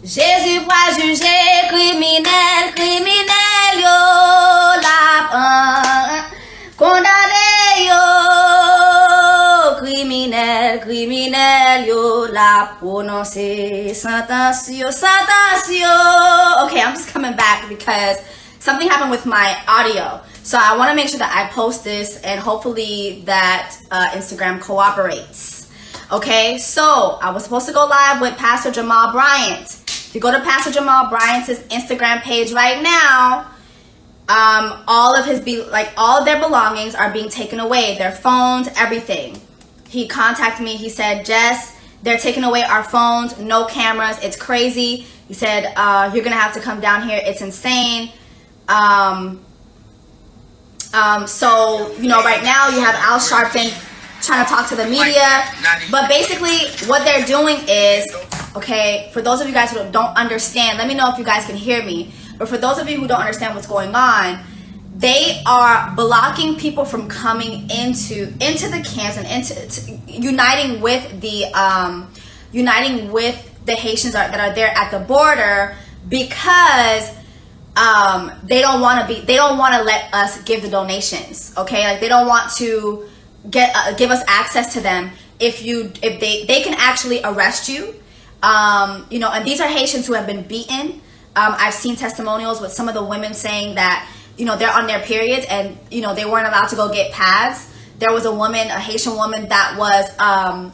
Jésus va juger criminel, criminel yo la condamné yo, criminel, criminel yo la prononcé sentence yo, sentence yo. Okay, I'm just coming back because something happened with my audio. So I want to make sure that I post this and hopefully that Instagram cooperates. Okay, so I was supposed to go live with Pastor Jamal Bryant. If you go to Pastor Jamal Bryant's Instagram page right now, all of their belongings are being taken away, their phones, everything. He contacted me. He said, Jess, they're taking away our phones, no cameras. It's crazy. He said, you're gonna have to come down here. It's insane. So, you know, right now you have Al Sharpton trying to talk to the media, but basically what they're doing is, okay, for those of you guys who don't understand, let me know if you guys can hear me, but for those of you who don't understand what's going on, they are blocking people from coming into the camps and uniting with the Haitians that are there at the border, because they don't want to let us give the donations. Okay, like they don't want to give us access to them. If they can actually arrest you. You know, and these are Haitians who have been beaten. I've seen testimonials with some of the women saying that, you know, they're on their periods and, you know, they weren't allowed to go get pads. There was a woman, a Haitian woman that was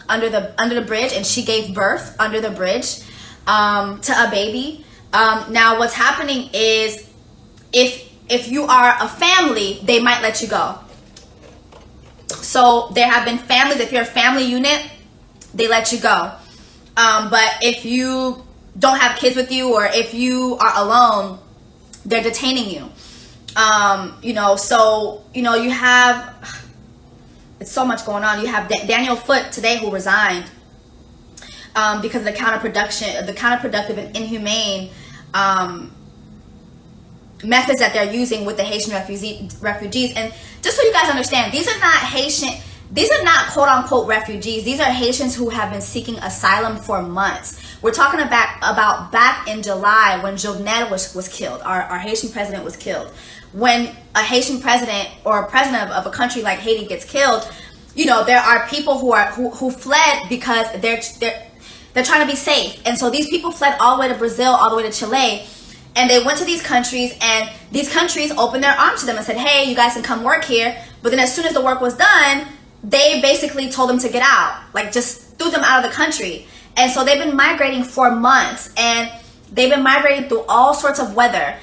under the bridge, and she gave birth under the bridge to a baby. Now what's happening is if you are a family, they might let you go. So there have been families, if you're a family unit, they let you go. But if you don't have kids with you, or if you are alone, they're detaining you. You know, so, you know, you have, it's so much going on. You have Daniel Foote today who resigned because of the counterproductive and inhumane methods that they're using with the Haitian refugees. And just so you guys understand, these are not quote unquote refugees. These are Haitians who have been seeking asylum for months. We're talking about back in July when Jovenel was killed. Our Haitian president was killed. When a Haitian president or a president of a country like Haiti gets killed, you know, there are people who fled because they're trying to be safe. And so these people fled all the way to Brazil, all the way to Chile. And they went to these countries, and these countries opened their arms to them and said, hey, you guys can come work here. But then as soon as the work was done, they basically told them to get out, like just threw them out of the country. And so they've been migrating for months, and they've been migrating through all sorts of weather.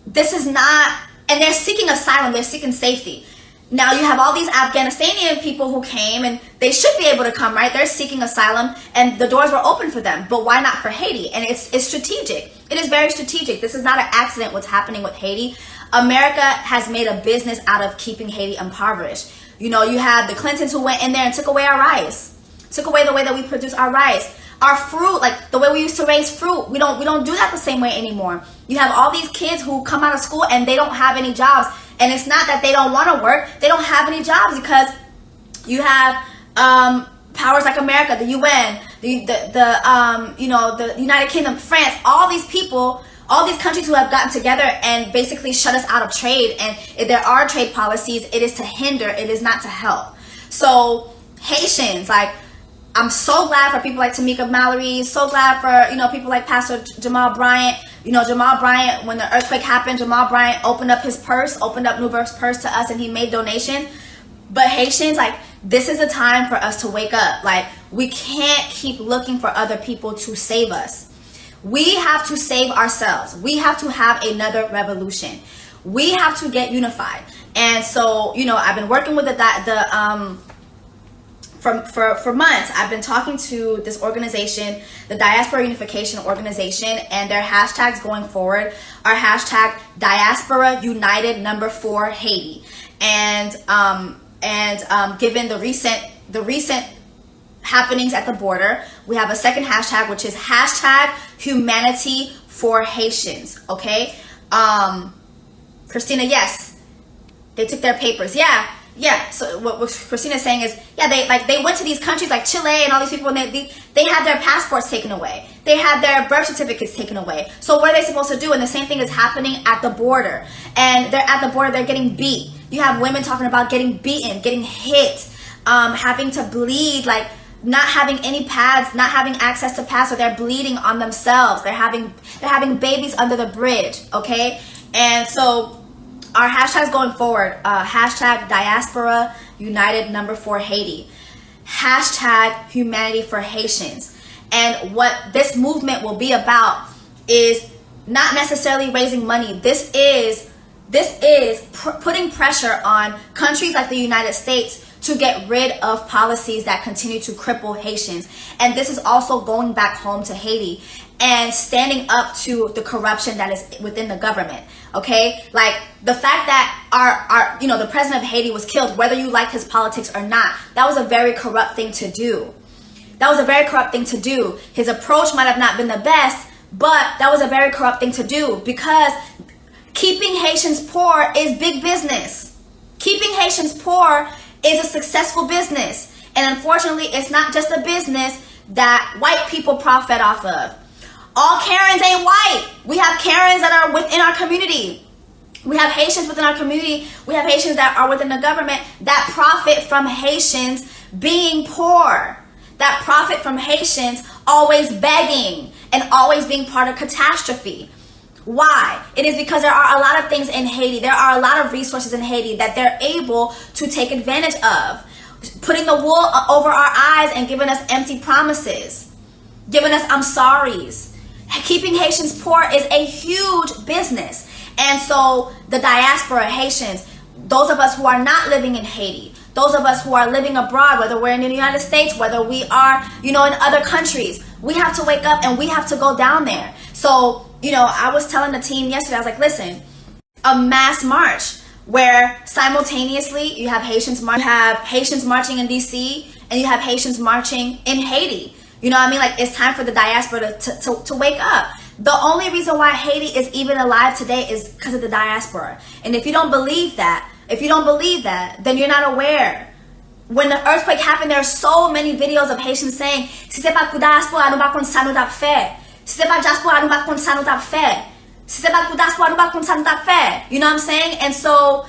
This is not, and they're seeking asylum, they're seeking safety. Now you have all these Afghanistani people who came, and they should be able to come, right? They're seeking asylum, and the doors were open for them. But why not for Haiti? And it's strategic. It is very strategic. This is not an accident what's happening with Haiti. America has made a business out of keeping Haiti impoverished. You know, you have the Clintons who went in there and took away our rice, took away the way that we produce our rice. Our fruit, like the way we used to raise fruit, we don't do that the same way anymore. You have all these kids who come out of school and they don't have any jobs. And it's not that they don't want to work. They don't have any jobs because you have powers like America, the UN, you know, the United Kingdom, France, all these people, all these countries who have gotten together and basically shut us out of trade. And if there are trade policies, it is to hinder, it is not to help. So Haitians, like, I'm so glad for people like Tamika Mallory, so glad for, you know, people like Pastor Jamal Bryant. You know, Jamal Bryant, when the earthquake happened, Jamal Bryant opened up his purse, opened up Newberg's purse to us, and he made donation. But Haitians, like, this is a time for us to wake up. Like, we can't keep looking for other people to save us. We have to save ourselves. We have to have another revolution. We have to get unified. And so, you know, I've been working with for months. I've been talking to this organization, the Diaspora Unification Organization, and their hashtags going forward are hashtag Diaspora United #4 Haiti. And given the recent happenings at the border, we have a second hashtag, which is hashtag Humanity for Haitians. Okay, Christina, yes, they took their papers. Yeah. yeah, so what Christina's saying is, yeah, they went to these countries like Chile and all these people, and they had their passports taken away. They had their birth certificates taken away. So what are they supposed to do? And the same thing is happening at the border. And they're at the border, they're getting beat. You have women talking about getting beaten, getting hit, having to bleed, like not having any pads, not having access to pads, so they're bleeding on themselves. They're having babies under the bridge, okay? And so our hashtags going forward, hashtag diaspora united #4 Haiti, hashtag humanity for Haitians. And what this movement will be about is not necessarily raising money. This is putting pressure on countries like the United States to get rid of policies that continue to cripple Haitians. And this is also going back home to Haiti and standing up to the corruption that is within the government. Okay, like the fact that our the president of Haiti was killed, whether you like his politics or not, that was a very corrupt thing to do. That was a very corrupt thing to do. His approach might have not been the best, but that was a very corrupt thing to do, because keeping Haitians poor is big business. Keeping Haitians poor is a successful business. And unfortunately, it's not just a business that white people profit off of. All Karens ain't white. We have Karens that are within our community. We have Haitians within our community. We have Haitians that are within the government that profit from Haitians being poor. That profit from Haitians always begging and always being part of catastrophe. Why? It is because there are a lot of things in Haiti. There are a lot of resources in Haiti that they're able to take advantage of. Putting the wool over our eyes and giving us empty promises. Giving us I'm sorries. Keeping Haitians poor is a huge business. And so the diaspora Haitians, those of us who are not living in Haiti, those of us who are living abroad, whether we're in the United States, whether we are, in other countries, we have to wake up and we have to go down there. So, I was telling the team yesterday, I was like, listen, a mass march where simultaneously you have Haitians marching in DC and you have Haitians marching in Haiti. You know what I mean? Like, it's time for the diaspora to wake up. The only reason why Haiti is even alive today is because of the diaspora. And if you don't believe that, then you're not aware. When the earthquake happened, there are so many videos of Haitians saying, si c'est pas pour diaspora, nous pas ça nous t'a fait. Si c'est pas diaspora, nous pas ça nous t'a fait. Si c'est pas pour diaspora, nous pas ça nous t'a fait. You know what I'm saying? And so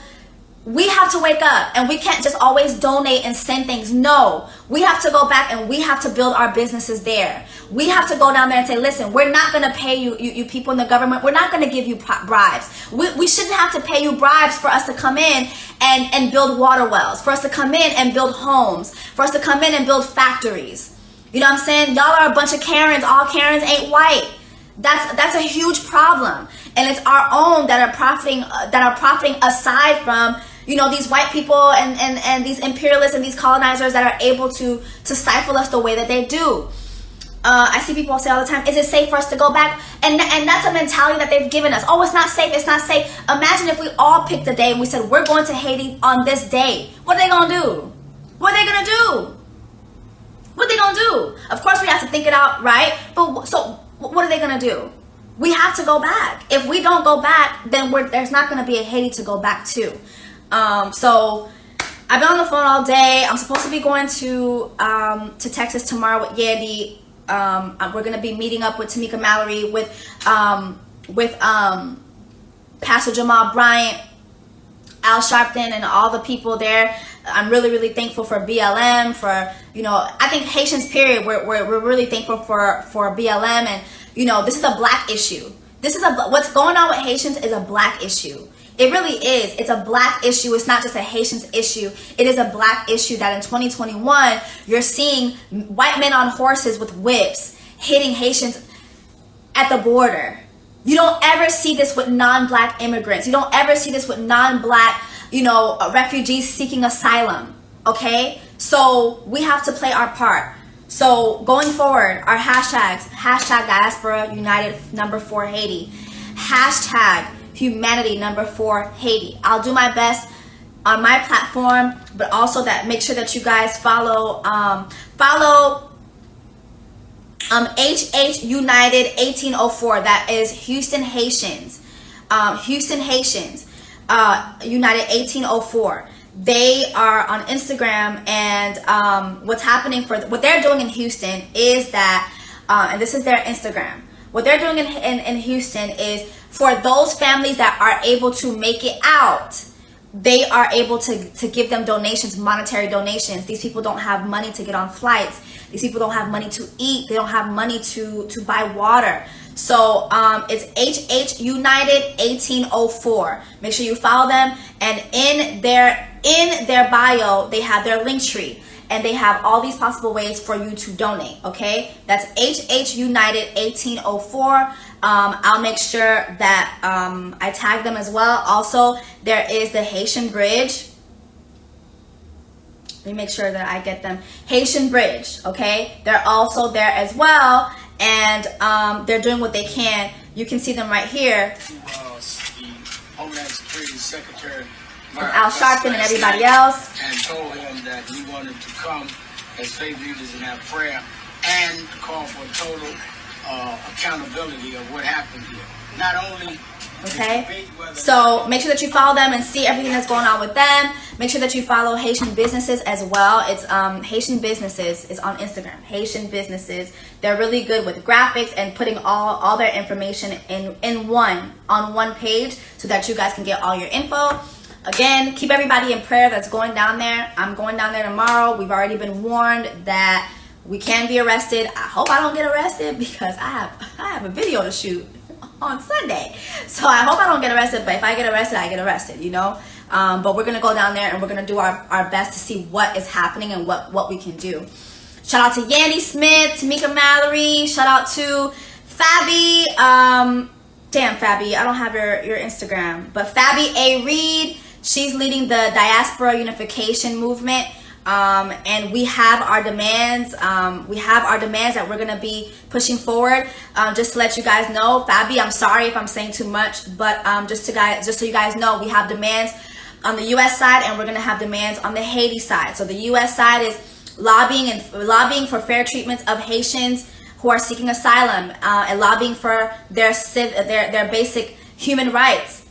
we have to wake up, and we can't just always donate and send things. No, we have to go back and we have to build our businesses there. We have to go down there and say, listen, we're not going to pay you people in the government. We're not going to give you bribes. We shouldn't have to pay you bribes for us to come in and build water wells, for us to come in and build homes, for us to come in and build factories. You know what I'm saying? Y'all are a bunch of Karens. All Karens ain't white. That's a huge problem. And it's our own that are profiting aside from these white people and these imperialists and these colonizers that are able to stifle us the way that they do. I see people say all the time, is it safe for us to go back? And that's a mentality that they've given us. Oh, it's not safe, it's not safe. Imagine if we all picked a day and we said, we're going to Haiti on this day. What are they going to do? What are they going to do? What are they going to do? Of course, we have to think it out, right? But so what are they going to do? We have to go back. If we don't go back, then there's not going to be a Haiti to go back to. So I've been on the phone all day. I'm supposed to be going to Texas tomorrow with Yandy. We're going to be meeting up with Tamika Mallory, with Pastor Jamal Bryant, Al Sharpton, and all the people there. I'm really, really thankful for BLM, for, I think Haitians, period, we're really thankful for BLM. And, this is a black issue. What's going on with Haitians is a black issue. It really is. It's a black issue. It's not just a Haitians issue. It is a black issue that in 2021, you're seeing white men on horses with whips hitting Haitians at the border. You don't ever see this with non-black immigrants. You don't ever see this with non-black, refugees seeking asylum. Okay? So we have to play our part. So going forward, our hashtags, hashtag diaspora united #4 Haiti, hashtag humanity #4 Haiti. I'll do my best on my platform, but also make sure that you guys follow HH United 1804. That is Houston Haitians. United 1804. They are on Instagram, and what's happening for what they're doing in Houston is that, and this is their Instagram. What they're doing in Houston is for those families that are able to make it out, they are able to give them donations, monetary donations. These people don't have money to get on flights. These people don't have money to eat. They don't have money to buy water. So it's HH United 1804. Make sure you follow them, and in their bio they have their link tree, and they have all these possible ways for you to donate. Okay, that's HH United 1804. I'll make sure that I tag them as well. Also, there is the Haitian Bridge. Let me make sure that I get them. Haitian Bridge, okay? They're also there as well, and they're doing what they can. You can see them right here. The Homeland Security Secretary Al Sharpton and everybody else. And told him that he wanted to come as faith leaders and have prayer and call for total accountability of what happened here. Not only okay, so make sure that you follow them and see everything that's going on with them. Make sure that you follow Haitian Businesses as well. It's Haitian Businesses is on Instagram. Haitian Businesses. They're really good with graphics and putting all their information on one page so that you guys can get all your info. Again, keep everybody in prayer that's going down there. I'm going down there tomorrow. We've already been warned that we can be arrested. I hope I don't get arrested because I have a video to shoot on Sunday. So I hope I don't get arrested, but if I get arrested, I get arrested, you know. But we're going to go down there and we're going to do our best to see what is happening and what we can do. Shout out to Yandy Smith, Tamika Mallory. Shout out to Fabi. Damn, Fabi, I don't have your Instagram. But Fabi A. Reed, she's leading the Diaspora Unification Movement. And we have our demands. That we're gonna be pushing forward. Just to let you guys know, Fabi, I'm sorry if I'm saying too much, but just so you guys know, we have demands on the U.S. side, and we're gonna have demands on the Haiti side. So the U.S. side is lobbying for fair treatment of Haitians who are seeking asylum, and lobbying for their basic human rights,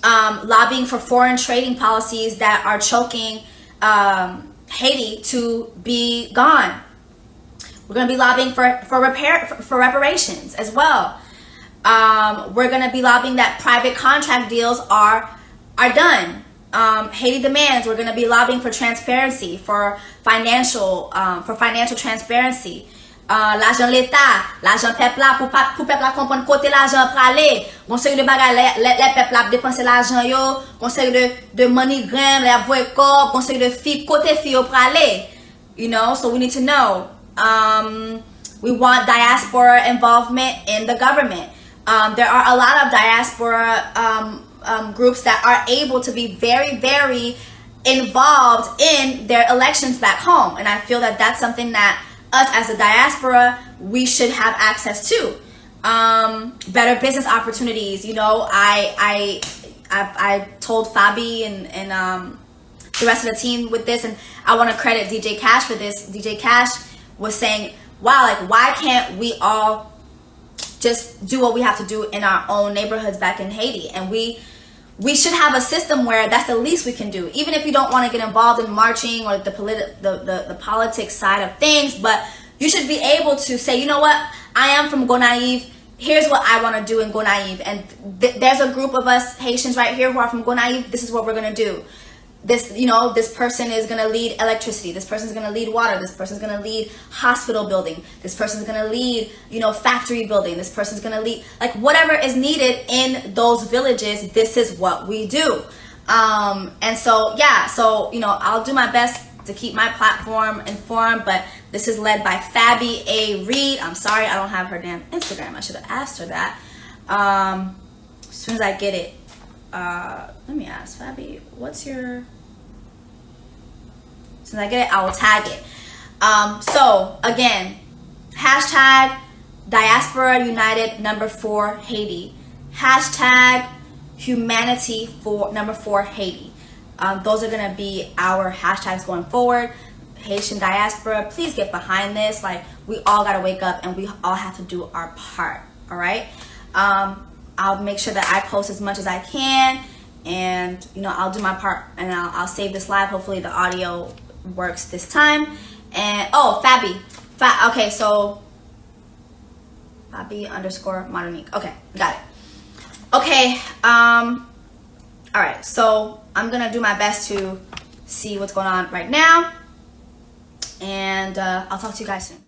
lobbying for foreign trading policies that are choking Haiti to be gone. We're going to be lobbying for reparations as well. We're going to be lobbying that private contract deals are done. Haiti demands. We're going to be lobbying for transparency, for financial transparency. L'argent l'État, l'argent peuple là pour peuple là comprendre côté l'argent pralé. Conseil de bagay les peuple là dépenser l'argent yo, conseil de MIGRANTS, les avoyer corps, conseil de filles côté filles au pralé. You know, so we need to know. We want diaspora involvement in the government. There are a lot of diaspora groups that are able to be very, very involved in their elections back home, and I feel that that's something that us as a diaspora, we should have access to. Better business opportunities. You know, I told Fabi and the rest of the team with this, and I want to credit DJ Cash for this. DJ Cash was saying, wow, like, why can't we all just do what we have to do in our own neighborhoods back in Haiti? And we should have a system where that's the least we can do, even if you don't want to get involved in marching or the politics side of things. But you should be able to say, you know what, I am from Gonaive. Here's what I want to do in Gonaive, and there's a group of us Haitians right here who are from Gonaive. This is what we're gonna do. This, you know, this person is gonna lead electricity. This person's gonna lead water. This person's gonna lead hospital building. This person's gonna lead, you know, factory building. This person's gonna lead, like, whatever is needed in those villages. This is what we do. And so, yeah, so, you know, I'll do my best to keep my platform informed, but this is led by Fabi A. Reed. I'm sorry, I don't have her damn Instagram. I should have asked her that. As soon as I get it, let me ask Fabi, what's your... As soon as I get it, I will tag it. So again, hashtag Diaspora United #4 Haiti. Hashtag Humanity for #4 Haiti. Those are gonna be our hashtags going forward. Haitian diaspora, please get behind this. Like, we all gotta wake up and we all have to do our part. All right. I'll make sure that I post as much as I can, and you know, I'll do my part, and I'll save this live. Hopefully the audio works this time. And oh, okay, so Fabi_Modernink. Okay, got it. Okay, all right, so I'm gonna do my best to see what's going on right now, and I'll talk to you guys soon.